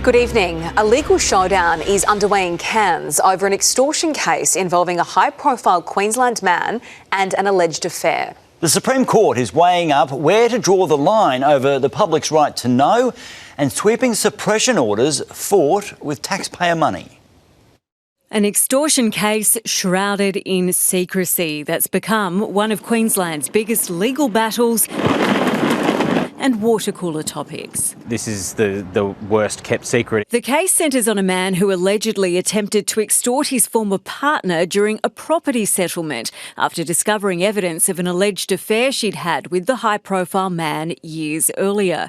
Good evening. A legal showdown is underway in Cairns over an extortion case involving a high-profile Queensland man and an alleged affair. The Supreme Court is weighing up where to draw the line over the public's right to know and sweeping suppression orders fought with taxpayer money. An extortion case shrouded in secrecy that's become one of Queensland's biggest legal battles and water cooler topics. This is the worst kept secret. The case centres on a man who allegedly attempted to extort his former partner during a property settlement after discovering evidence of an alleged affair she'd had with the high-profile man years earlier.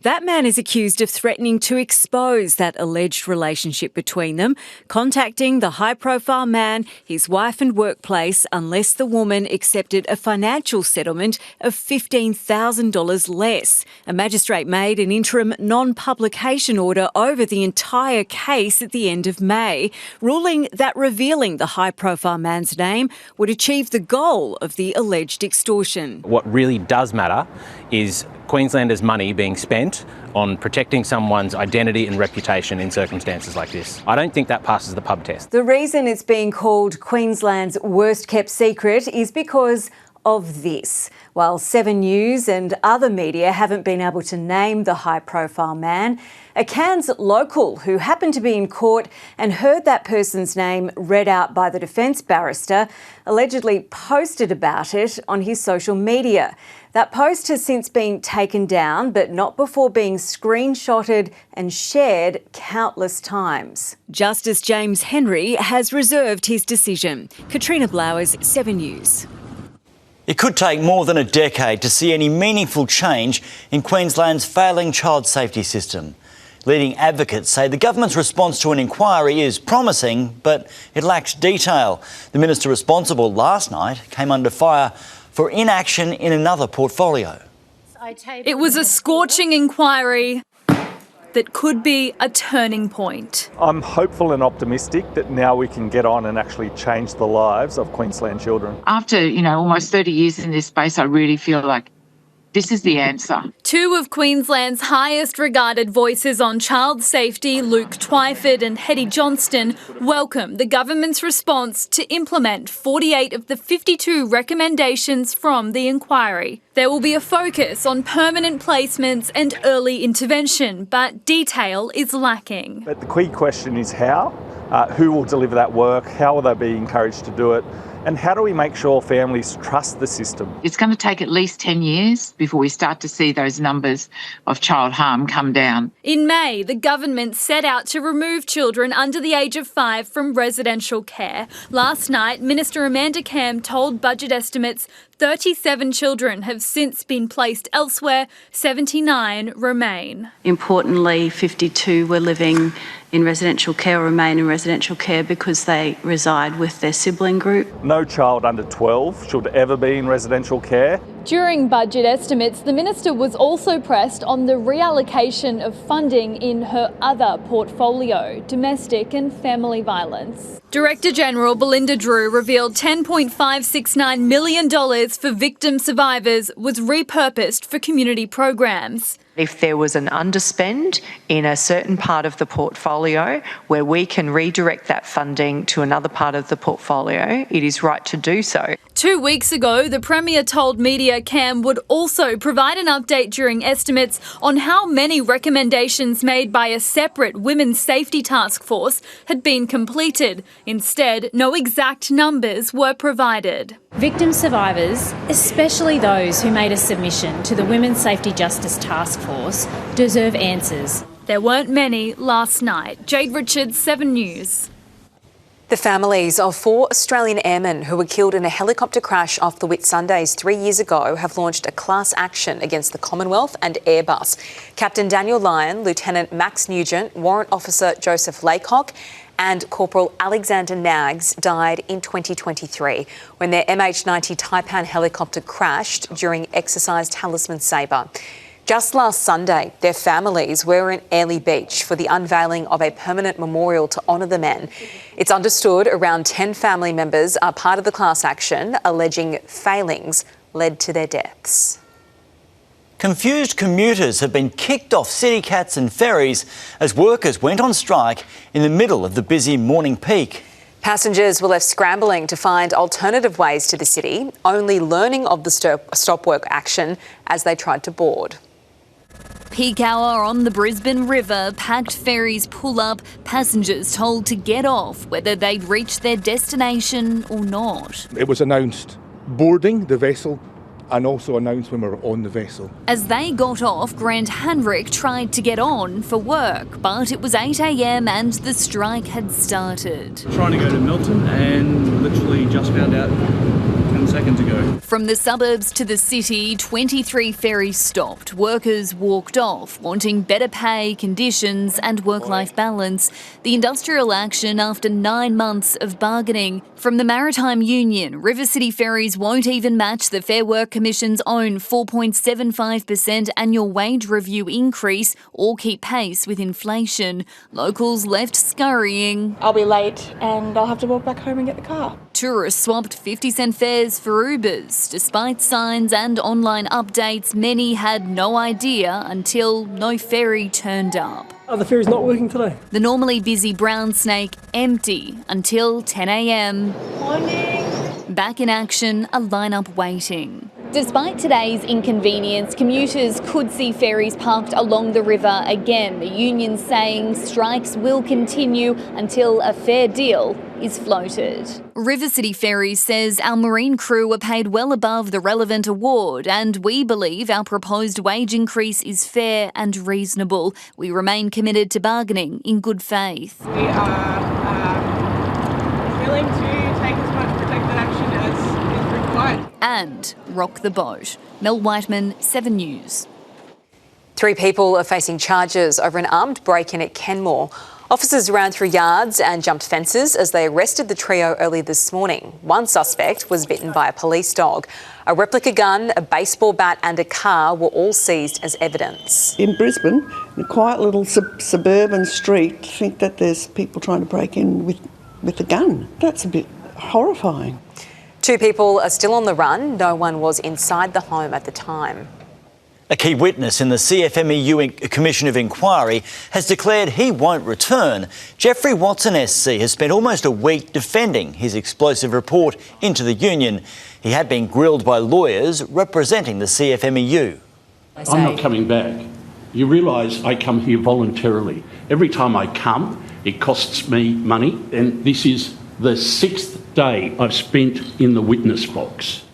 That man is accused of threatening to expose that alleged relationship between them, contacting the high-profile man, his wife and workplace, unless the woman accepted a financial settlement of $15,000 less. A magistrate made an interim non-publication order over the entire case at the end of May, ruling that revealing the high-profile man's name would achieve the goal of the alleged extortion. What really does matter is Queenslanders' money being spent on protecting someone's identity and reputation in circumstances like this. I don't think that passes the pub test. The reason it's being called Queensland's worst-kept secret is because of this. While 7 News and other media haven't been able to name the high-profile man, a Cairns local who happened to be in court and heard that person's name read out by the defence barrister allegedly posted about it on his social media. That post has since been taken down, but not before being screenshotted and shared countless times. Justice James Henry has reserved his decision. Katrina Blowers, 7 News. It could take more than a decade to see any meaningful change in Queensland's failing child safety system. Leading advocates say the government's response to an inquiry is promising, but it lacks detail. The minister responsible last night came under fire for inaction in another portfolio. It was a scorching inquiry that could be a turning point. I'm hopeful and optimistic that now we can get on and actually change the lives of Queensland children. After, almost 30 years in this space, I really feel like this is the answer. Two of Queensland's highest regarded voices on child safety, Luke Twyford and Hetty Johnston, welcome the government's response to implement 48 of the 52 recommendations from the inquiry. There will be a focus on permanent placements and early intervention, but detail is lacking. But the key question is how? Who will deliver that work? How will they be encouraged to do it? And how do we make sure families trust the system? It's going to take at least 10 years before we start to see those numbers of child harm come down. In May, the government set out to remove children under the age of 5 from residential care. Last night, Minister Amanda Cam told budget estimates 37 children have since been placed elsewhere, 79 remain. Importantly, 52 were living in residential care or remain in residential care because they reside with their sibling group. No child under 12 should ever be in residential care. During budget estimates, the minister was also pressed on the reallocation of funding in her other portfolio, domestic and family violence. Director General Belinda Drew revealed $10.569 million for victim survivors was repurposed for community programs. If there was an underspend in a certain part of the portfolio where we can redirect that funding to another part of the portfolio, it is right to do so. 2 weeks ago, the Premier told media Cam would also provide an update during estimates on how many recommendations made by a separate women's safety task force had been completed. Instead, no exact numbers were provided. Victim survivors, especially those who made a submission to the Women's Safety Justice Task Force, deserve answers. There weren't many last night. Jade Richards, 7 News. The families of 4 Australian airmen who were killed in a helicopter crash off the Whitsundays 3 years ago have launched a class action against the Commonwealth and Airbus. Captain Daniel Lyon, Lieutenant Max Nugent, Warrant Officer Joseph Laycock and Corporal Alexander Nags died in 2023 when their MH90 Taipan helicopter crashed during exercise Talisman Sabre. Just last Sunday, their families were in Airlie Beach for the unveiling of a permanent memorial to honour the men. It's understood around 10 family members are part of the class action, alleging failings led to their deaths. Confused commuters have been kicked off city cats and ferries as workers went on strike in the middle of the busy morning peak. Passengers were left scrambling to find alternative ways to the city, only learning of the stop work action as they tried to board. Peak hour on the Brisbane River, packed ferries pull up, passengers told to get off whether they'd reached their destination or not. It was announced boarding the vessel and also announced when we were on the vessel. As they got off, Grant Hanrick tried to get on for work, but it was 8 a.m. and the strike had started. Trying to go to Milton and literally just found out 10 seconds ago. From the suburbs to the city, 23 ferries stopped. Workers walked off, wanting better pay, conditions and work-life balance. The industrial action after 9 months of bargaining. From the Maritime Union, River City Ferries won't even match the Fair Work Commission's own 4.75% annual wage review increase or keep pace with inflation. Locals left scurrying. I'll be late and I'll have to walk back home and get the car. Tourists swapped 50-cent fares for Ubers. Despite signs and online updates, many had no idea until no ferry turned up. Oh, the ferry's not working today. The normally busy Brown Snake empty until 10 a.m. Morning. Back in action, a lineup waiting. Despite today's inconvenience, commuters could see ferries parked along the river again. The union saying strikes will continue until a fair deal is floated. River City Ferries says our marine crew are paid well above the relevant award, and we believe our proposed wage increase is fair and reasonable. We remain committed to bargaining in good faith. We are willing to take as much protected action as is required. And rock the boat. Mel Whiteman, 7 News. 3 people are facing charges over an armed break-in at Kenmore. Officers ran through yards and jumped fences as they arrested the trio early this morning. One suspect was bitten by a police dog. A replica gun, a baseball bat and a car were all seized as evidence. In Brisbane, in a quiet little suburban street, think that there's people trying to break in with a gun. That's a bit horrifying. 2 people are still on the run. No one was inside the home at the time. A key witness in the CFMEU Commission of Inquiry has declared he won't return. Jeffrey Watson SC has spent almost a week defending his explosive report into the union. He had been grilled by lawyers representing the CFMEU. I'm not coming back. You realise I come here voluntarily. Every time I come, it costs me money, and this is the 6th day I've spent in the witness box.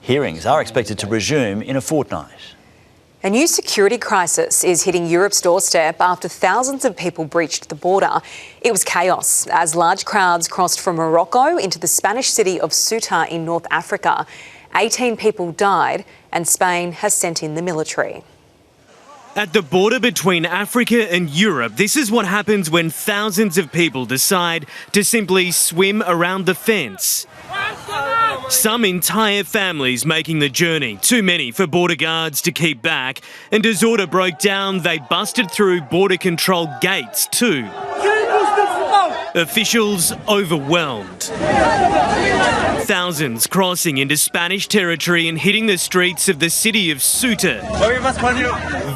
Hearings are expected to resume in a fortnight. A new security crisis is hitting Europe's doorstep after thousands of people breached the border. It was chaos as large crowds crossed from Morocco into the Spanish city of Ceuta in North Africa. 18 people died and Spain has sent in the military. At the border between Africa and Europe, this is what happens when thousands of people decide to simply swim around the fence. Some entire families making the journey, too many for border guards to keep back, and as order broke down, they busted through border control gates too. Officials overwhelmed. Thousands crossing into Spanish territory and hitting the streets of the city of Ceuta.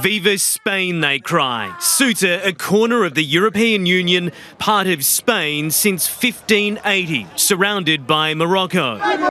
Viva Spain, they cry. Ceuta, a corner of the European Union, part of Spain since 1580, surrounded by Morocco.